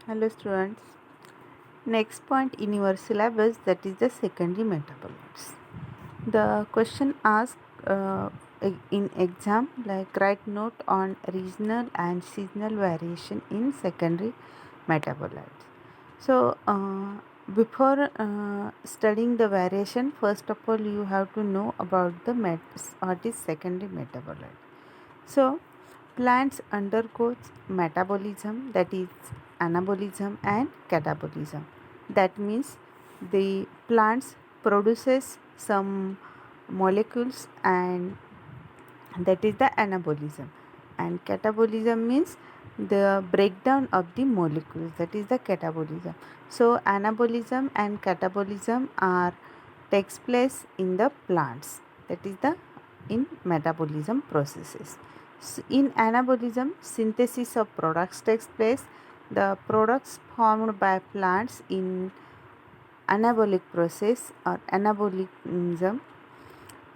Hello students. Next point in your syllabus, that is the secondary metabolites. The question asked in exam, like write note on regional and seasonal variation in secondary metabolites. So before studying the variation, first of all you have to know about the what is secondary metabolite. So plants undergoes metabolism, that is anabolism and catabolism. That means the plants produces some molecules, and that is the anabolism, and catabolism means the breakdown of the molecules, that is the catabolism. So anabolism and catabolism are takes place in the plants, that is the in metabolism processes. So in anabolism, synthesis of products takes place. The products formed by plants in anabolic process or anabolism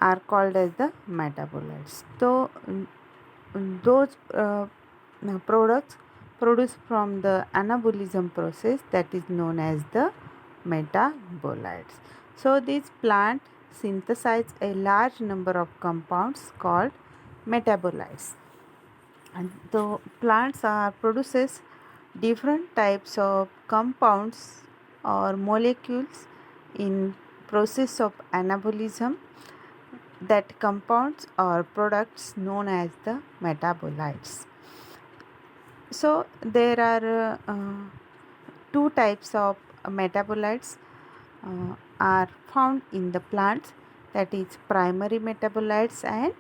are called as the metabolites. So those products produced from the anabolism process, that is known as the metabolites. So these plant synthesize a large number of compounds called metabolites, and the plants are produces different types of compounds or molecules in process of anabolism. That compounds or products known as the metabolites. So there are two types of metabolites are found in the plants, that is primary metabolites and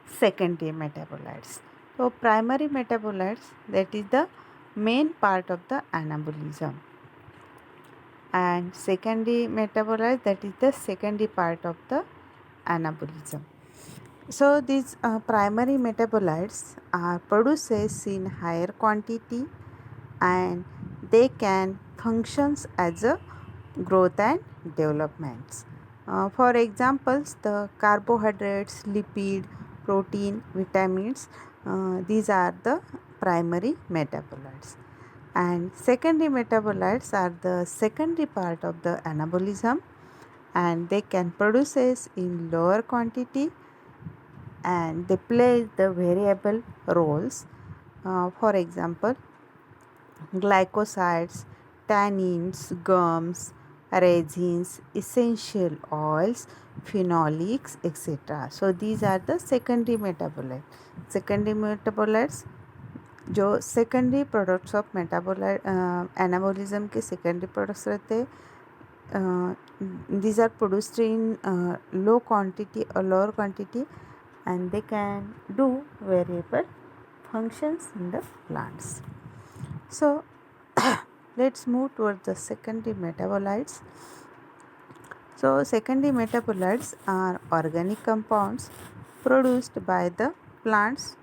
secondary metabolites. So primary metabolites, that is the main part of the anabolism, and secondary metabolites, that is the secondary part of the anabolism. So these primary metabolites are produced in higher quantity, and they can functions as a growth and developments. For examples, the carbohydrates, lipid, protein, vitamins, these are the primary metabolites. And secondary metabolites are the secondary part of the anabolism, and they can produce in lower quantity, and they play the variable roles. For example, glycosides, tannins, gums, resins, essential oils, phenolics, etc. So these are the secondary metabolites. Secondary metabolites जो secondary products of metabolite anabolism के secondary products रहते हैं, these are produced in low quantity or lower quantity, and they can do variable functions in the plants. So let's move towards the secondary metabolites. So secondary metabolites are organic compounds produced by the plants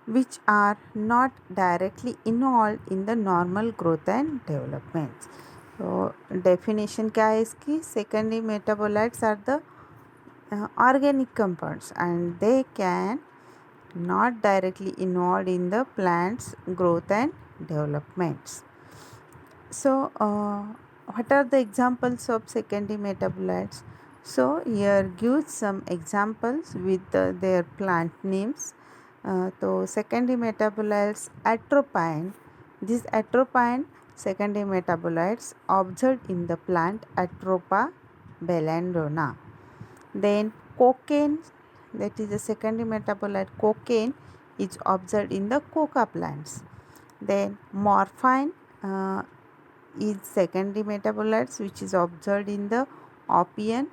which are not directly involved in the normal growth and development. So definition क्या है इसकी? Secondary metabolites are the organic compounds, and they can not directly involved in the plant's growth and developments. So what are the examples of secondary metabolites? So here gives some examples with their plant names. So secondary metabolites, atropine. These atropine secondary metabolites observed in the plant Atropa belladonna. Then cocaine, that is the secondary metabolite cocaine, is observed in the coca plants. Then morphine is secondary metabolites which is observed in the opium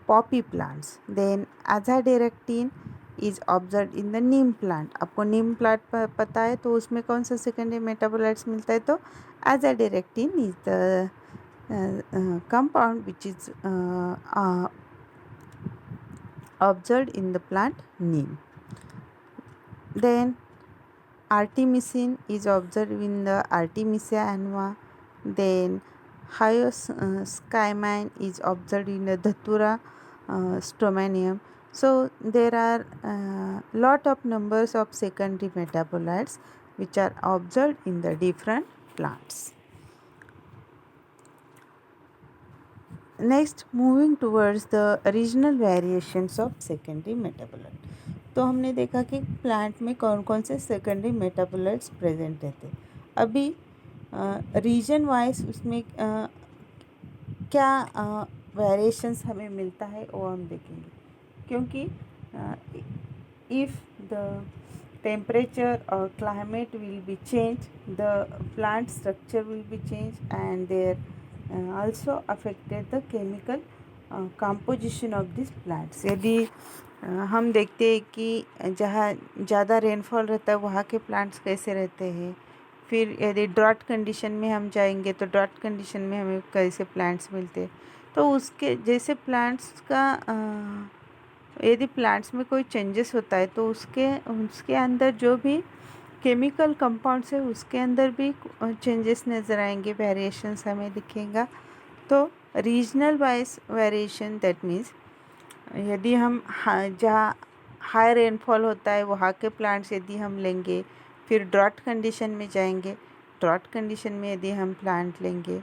poppy plants. Then azadirachtin is observed in the Neem plant. आपको नीम plant पता है तो उसमें कौन सा secondary metabolites मिलता है? तो azadirachtin is the compound which is observed in the plant neem. Then artemisinin is observed in the Artemisia annua. Then hyoscyamine is observed in the Datura stramonium. So there are lot of numbers of secondary metabolites which are observed in the different plants. Next, moving towards the regional variations of secondary metabolites. तो हमने देखा कि plant में कौन कौन से secondary metabolites present रहते हैं. अभी रीजन वाइज उसमें क्या वेरिएशंस हमें मिलता है वो हम देखेंगे, क्योंकि if the temperature or climate will be changed, the plant structure will be changed, and there also affected the chemical composition of these plants. यदि हम देखते हैं कि जहाँ ज़्यादा रेनफॉल रहता है वहाँ के प्लांट्स कैसे रहते हैं, फिर यदि ड्रॉट कंडीशन में हम जाएंगे तो ड्रॉट कंडीशन में हमें कैसे प्लांट्स मिलते हैं. तो उसके जैसे प्लांट्स का यदि प्लांट्स में कोई चेंजेस होता है तो उसके अंदर जो भी केमिकल कंपाउंड्स है उसके अंदर भी चेंजेस नज़र आएंगे, वेरिएशंस हमें दिखेगा. तो regional wise variation that means यदि हम जहाँ हाई रेनफॉल होता है वहाँ के प्लांट्स यदि हम लेंगे, फिर ड्रॉट कंडीशन में जाएंगे, ड्रॉट कंडीशन में यदि हम प्लांट लेंगे,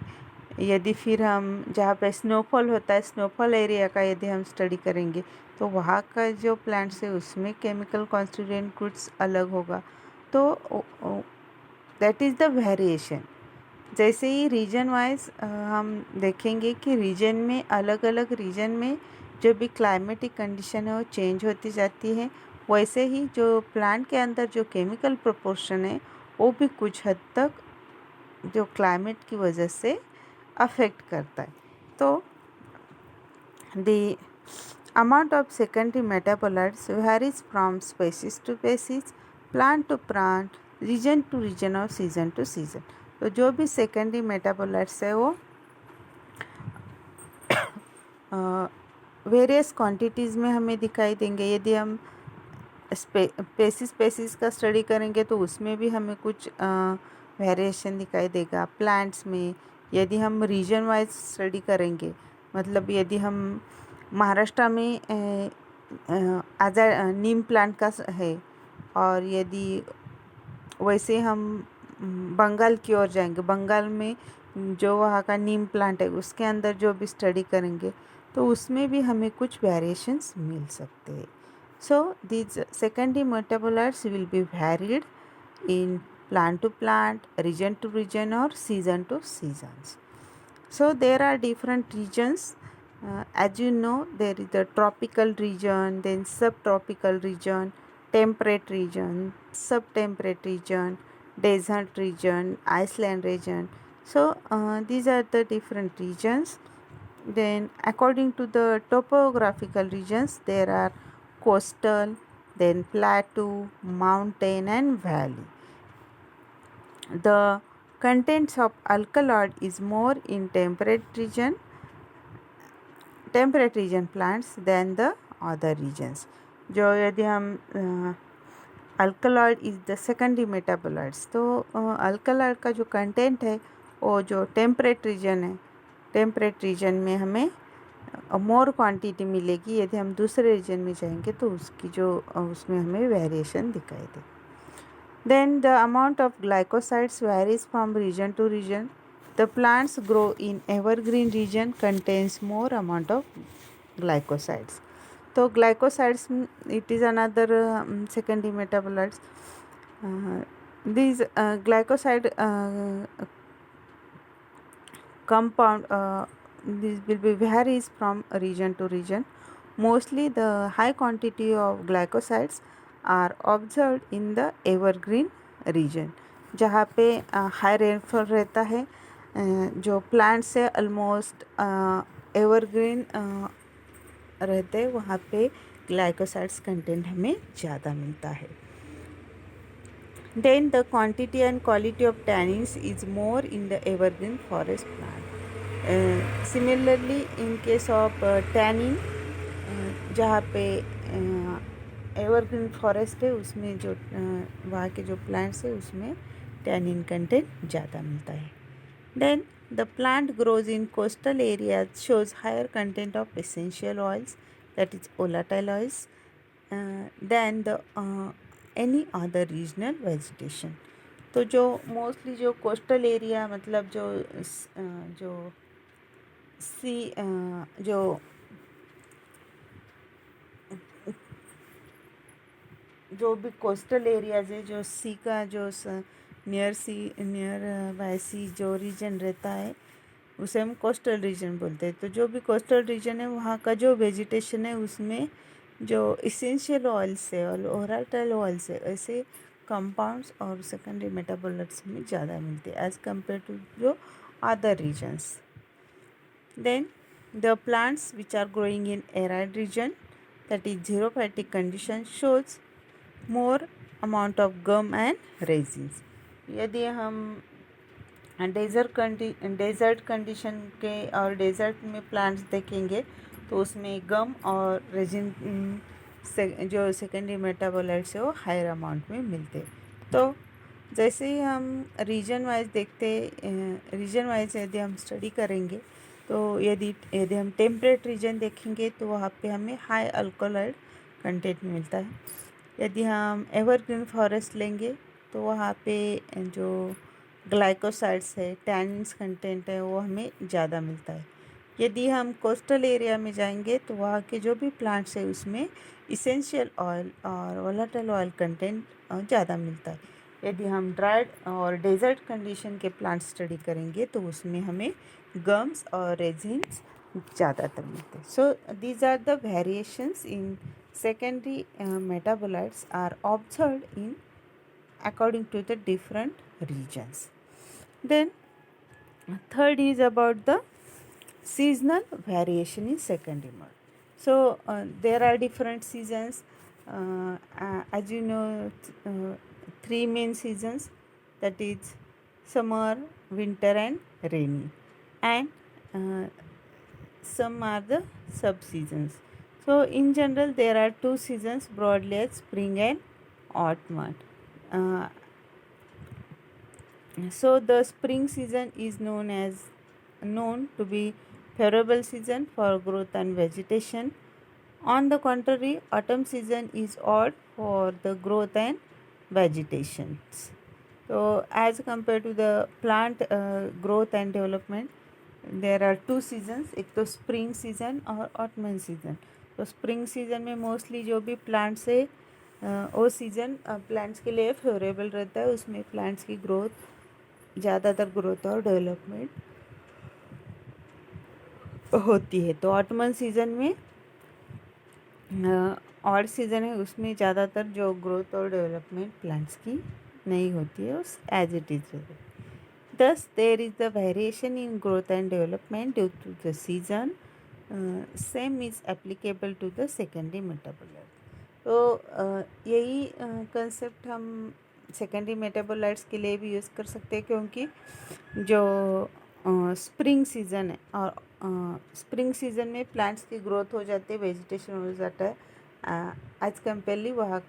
यदि फिर हम जहाँ पे स्नोफॉल होता है स्नोफॉल एरिया का यदि हम स्टडी करेंगे तो वहाँ का जो प्लांट्स है उसमें केमिकल कॉन्स्टिट्यूएंट गुड्स अलग होगा. तो दैट इज़ द वेरिएशन. जैसे ही रीजन वाइज हम देखेंगे कि रीजन में अलग अलग रीजन में जो भी क्लाइमेटिक कंडीशन है वो चेंज होती जाती है, वैसे ही जो प्लांट के अंदर जो केमिकल प्रोपोर्शन है वो भी कुछ हद तक जो क्लाइमेट की वजह से अफेक्ट करता है. तो the amount of secondary metabolites varies from species to species, plant to plant, region to region और season to season. तो जो भी सेकेंडरी मेटाबोलाइट्स है वो वेरियस क्वांटिटीज़ में हमें दिखाई देंगे. यदि हम स्पेसीज का स्टडी करेंगे तो उसमें भी हमें कुछ वेरिएशन दिखाई देगा. प्लांट्स में यदि हम रीजन वाइज स्टडी करेंगे, मतलब यदि हम महाराष्ट्र में नीम प्लांट का है और यदि वैसे हम बंगाल की ओर जाएंगे, बंगाल में जो वहाँ का नीम प्लांट है उसके अंदर जो भी स्टडी करेंगे तो उसमें भी हमें कुछ वेरिएशंस मिल सकते हैं. So these secondary metabolites will be varied in plant to plant, region to region or season to seasons. So there are different regions. As you know, there is the tropical region, then subtropical region, temperate region, subtemperate region, desert region, Iceland region. So these are the different regions. Then according to the topographical regions, there are coastal, then plateau, mountain and valley. The contents of alkaloid is more in temperate region plants than the other regions. जो यदि हम alkaloid is the secondary metabolites, तो alkaloid का जो content है वो जो temperate region है, टेम्परेट रीजन में हमें मोर क्वांटिटी मिलेगी. यदि हम दूसरे रीजन में जाएंगे तो उसकी जो उसमें हमें वेरिएशन दिखाई दे. Then the amount of glycosides varies from region to region. The plants grow in evergreen region contains more amount of glycosides. तो glycosides it is another secondary metabolites. these glycoside compound this will be varies from region to region. Mostly the high quantity of glycosides are observed in the evergreen region, जहाँ पे high rainfall रहता है, जो plants से almost evergreen रहते हैं वहाँ पे ग्लाइकोसाइड्स कंटेंट हमें ज़्यादा मिलता है. Then the quantity and quality of tannins is more in the evergreen forest plant. Similarly, in case of tannin, जहाँ पे एवरग्रीन फॉरेस्ट है उसमें जो वहाँ के जो प्लांट्स है उसमें टैनिन कंटेंट ज़्यादा मिलता है. Then the plant grows in coastal areas, shows higher content of essential oils, that is volatile oils, than the any other regional vegetation. तो जो मोस्टली जो कोस्टल एरिया मतलब जो सी जो भी कोस्टल एरियाज है, जो सी का जो नियर बाय सी जो रीजन रहता है उसे हम कोस्टल रीजन बोलते हैं। तो जो भी कोस्टल रीजन है वहाँ का जो वेजिटेशन है उसमें जो इसेंशियल ऑयल्स है और वोलेटाइल ऑयल्स है ऐसे कंपाउंड्स और सेकेंडरी मेटाबोलाइट्स में ज़्यादा मिलते हैं एज कम्पेयर टू जो other regions. Then the plants which are growing in arid region, that is xerophytic condition, shows more amount of gum and resins. यदि हम डेजर्ट कंडीशन के और डेजर्ट में प्लांट्स देखेंगे तो उसमें गम और रेजिन जो सेकेंडरी मेटाबोलाइट्स है वो हायर अमाउंट में मिलते। तो जैसे ही हम रीजन वाइज रीजन वाइज यदि हम स्टडी करेंगे तो यदि हम टेम्परेट रीजन देखेंगे तो वहाँ पे हमें हाई अल्कोहलाइड कंटेंट मिलता है। यदि हम एवरग्रीन फॉरेस्ट लेंगे तो वहाँ पे जो ग्लाइकोसाइड्स है, टैनिन्स कंटेंट है वो हमें ज़्यादा मिलता है। यदि हम कोस्टल एरिया में जाएंगे तो वहाँ के जो भी प्लांट्स है उसमें इसेंशियल ऑयल और वोलेटाइल ऑयल कंटेंट ज़्यादा मिलता है। यदि हम ड्राइड और डेजर्ट कंडीशन के प्लांट स्टडी करेंगे तो उसमें हमें गम्स और रेजिन्स ज़्यादातर मिलते हैं। So these are the variations in secondary metabolites are observed in according to the different regions. Then third is about the seasonal variation in secondary mode. So there are different seasons, as you know, three main seasons, that is summer, winter and rainy, and some are the sub seasons. So in general there are two seasons broadly as spring and autumn. So the spring season is known to be favorable season for growth and vegetation. On the contrary, autumn season is odd for the growth and vegetation. So as compared to the plant growth and development, there are two seasons, एक तो spring season और autumn season. तो spring season में mostly जो भी plants है वो season plants के लिए फेवरेबल रहता है, उसमें प्लांट्स की ग्रोथ ज़्यादातर ग्रोथ और डेवलपमेंट होती है। तो ऑटमन सीज़न में और सीज़न है उसमें ज़्यादातर जो ग्रोथ और डेवलपमेंट प्लांट्स की नहीं होती है, उस एज इट इज़ रहती है। Thus, there is the variation in growth and development due to the season. Same is applicable to the secondary metabolites. तो यही कंसेप्ट हम सेकेंडरी मेटाबोलाइट्स के लिए भी यूज़ कर सकते हैं, क्योंकि जो स्प्रिंग सीज़न है और स्प्रिंग सीज़न में प्लांट्स की ग्रोथ हो जाती है, वेजिटेशन हो जाता है, एज कम्पेयरली वहाँ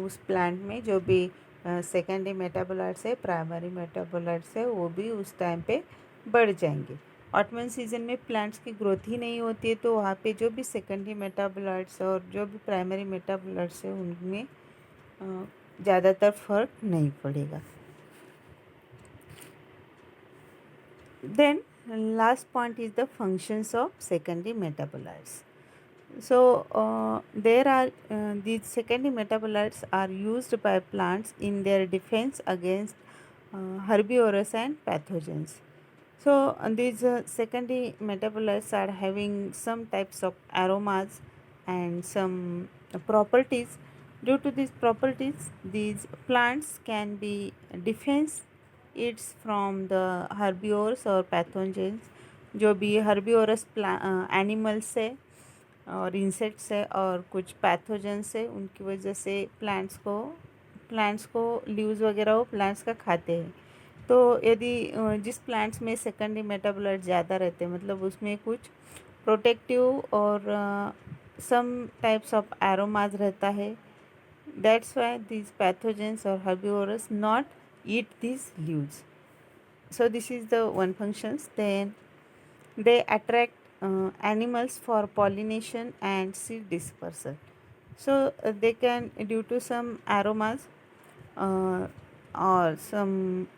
उस प्लांट में जो भी सेकेंडरी मेटाबोलाइट्स है, प्राइमरी मेटाबोलाइट्स है, वो भी उस टाइम पे बढ़ जाएंगे। ऑटमन सीजन में प्लांट्स की ग्रोथ ही नहीं होती है, तो वहाँ पे जो भी सेकेंडरी मेटाबोलाइट्स और जो भी प्राइमरी मेटाबोलाइट्स है उनमें ज़्यादातर फर्क नहीं पड़ेगा। Then last point is the functions of secondary metabolites. So these secondary metabolites are used by plants in their defense against herbivores and pathogens. So these secondary metabolites are having some types of aromas and some properties. Due to these properties, these plants can be defense it's from the herbivores और pathogens. जो भी herbivorous animals है और insects है और कुछ pathogens है, उनकी वजह से प्लांट्स को लीव्स वगैरह वो प्लांट्स का खाते हैं। तो यदि जिस प्लांट्स में सेकेंडरी मेटाबोलाइट ज़्यादा रहते हैं, मतलब उसमें कुछ प्रोटेक्टिव और सम टाइप्स ऑफ एरोमाज रहता है, दैट्स वाई दिस पैथोजेंस और herbivores not eat this leaves. So this is the one functions. Then they attract animals for pollination and seed dispersal. So they can, due to some aromas, or some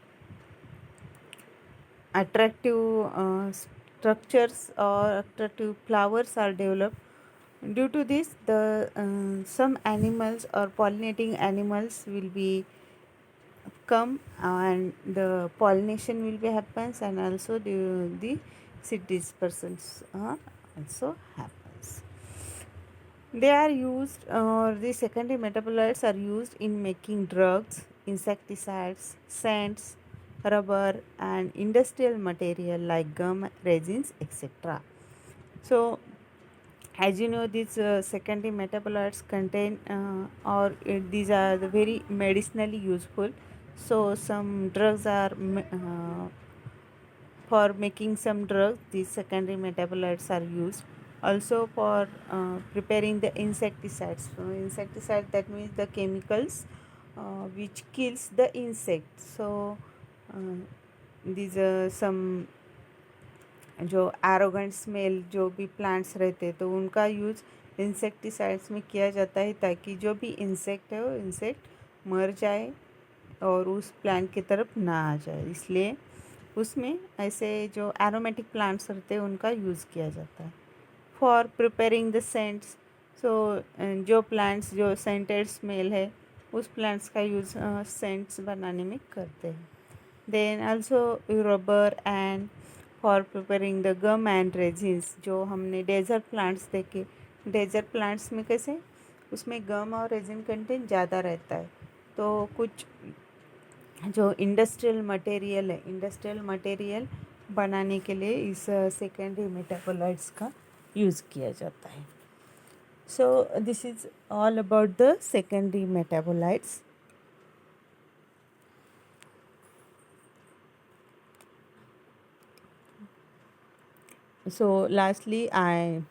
attractive structures or attractive flowers are developed. Due to this, the some animals or pollinating animals will be come and the pollination will be happens, and also the seed dispersals also happens. They are used, the secondary metabolites are used in making drugs, insecticides, scents, rubber, and industrial material like gum, resins, etc. So, as you know, these secondary metabolites contain, these are the very medicinally useful. So, some drugs are for making some drugs, these secondary metabolites are used. Also for preparing the insecticides. So insecticide, that means the chemicals which kills the insect. So these some जो arrogant smell जो भी plants रहते हैं तो उनका use insecticides में किया जाता है, ताकि जो भी इंसेक्ट है वो इंसेक्ट मर जाए और उस प्लांट की तरफ ना आ जाए। इसलिए उसमें ऐसे जो एरोमेटिक प्लांट्स रहते हैं उनका यूज़ किया जाता है। फॉर प्रिपेयरिंग द सेंट्स, सो जो प्लांट्स जो सेंटेड स्मेल है उस प्लांट्स का यूज़ सेंट्स बनाने में करते हैं। Then also rubber and for preparing the gum and resins, जो हमने डेजर्ट प्लांट्स देखे, डेजर्ट प्लांट्स में कैसे उसमें गम और रेजिन कंटेंट ज़्यादा रहता है, तो कुछ जो इंडस्ट्रियल मटेरियल है, इंडस्ट्रियल मटेरियल बनाने के लिए इस सेकेंडरी मेटाबोलाइट्स का यूज़ किया जाता है। सो this is all about the secondary metabolites. So lastly, I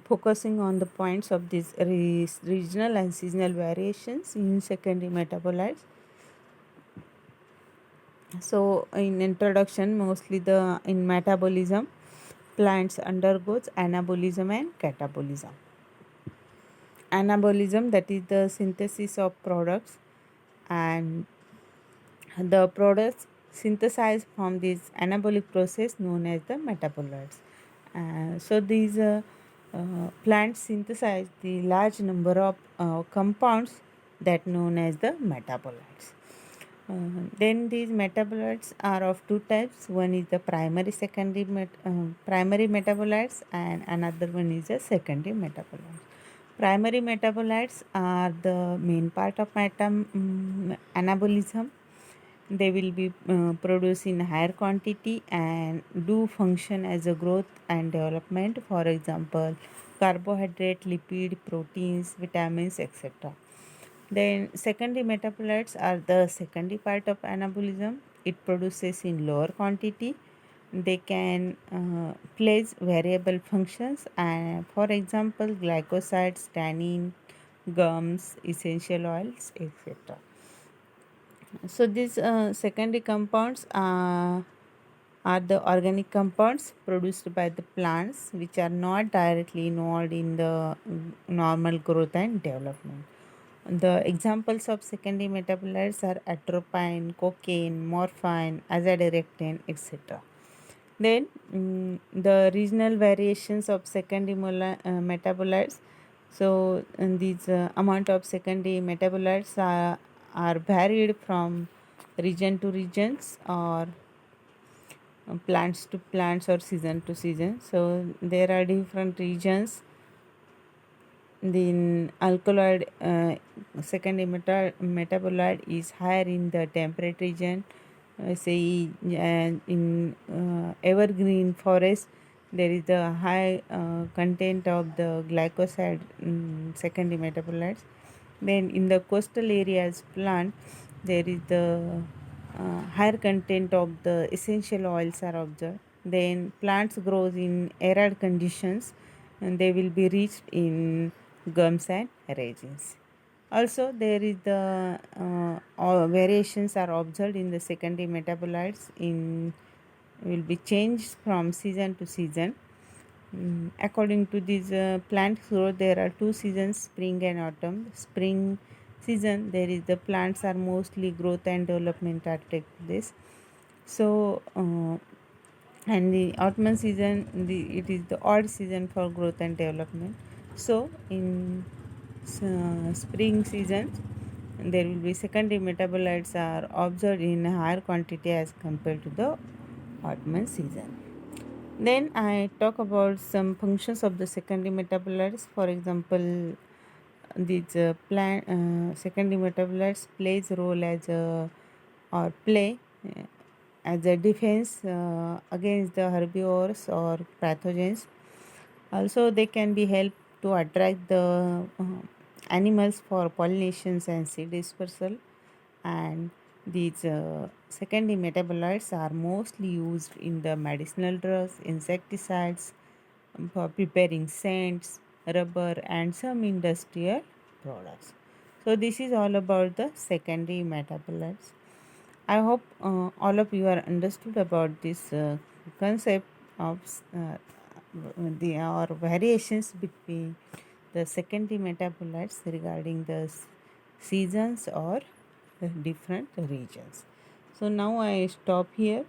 focusing on the points of these regional and seasonal variations in secondary metabolites. So in introduction, mostly in metabolism, plants undergoes anabolism and catabolism. Anabolism, that is the synthesis of products, and the products synthesized from this anabolic process known as the metabolites. So these plants synthesize the large number of compounds that known as the metabolites. Then these metabolites are of two types. One is the primary metabolites, and another one is the secondary metabolites. Primary metabolites are the main part of anabolism. They will be produced in higher quantity and do function as a growth and development. For example, carbohydrate, lipid, proteins, vitamins, etc. Then secondary metabolites are the secondary part of anabolism. It produces in lower quantity. They can place variable functions, and for example glycosides, tannin, gums, essential oils, etc. So these secondary compounds are the organic compounds produced by the plants which are not directly involved in the normal growth and development. The examples of secondary metabolites are atropine, cocaine, morphine, azadirachtin, etc. Then the regional variations of secondary metabolites. So these amount of secondary metabolites are varied from region to regions, or plants to plants, or season to season. So there are different regions. The alkaloid secondary metabolite is higher in the temperate region. Say in evergreen forest, there is the high content of the glycoside secondary metabolites. Then in the coastal areas plant, there is the higher content of the essential oils are observed. Then plants grows in arid conditions, and they will be reached in gums and resins. Also, there is the variations are observed in the secondary metabolites in will be changed from season to season. According to this plant growth, there are two seasons, spring and autumn. Spring season, there is the plants are mostly growth and development are take place. So and the autumn season, it is the odd season for growth and development. So in spring season, there will be secondary metabolites are observed in a higher quantity as compared to the autumn season. Then I talk about some functions of the secondary metabolites. For example, these plant secondary metabolites plays a role as a or play as a defense against the herbivores or pathogens. Also, they can be help to attract the animals for pollinations and seed dispersal. And these secondary metabolites are mostly used in the medicinal drugs, insecticides, for preparing scents, rubber, and some industrial products. So, this is all about the secondary metabolites. I hope all of you are understood about this concept of the or variations between the secondary metabolites regarding the seasons or the different regions. So now I stop here.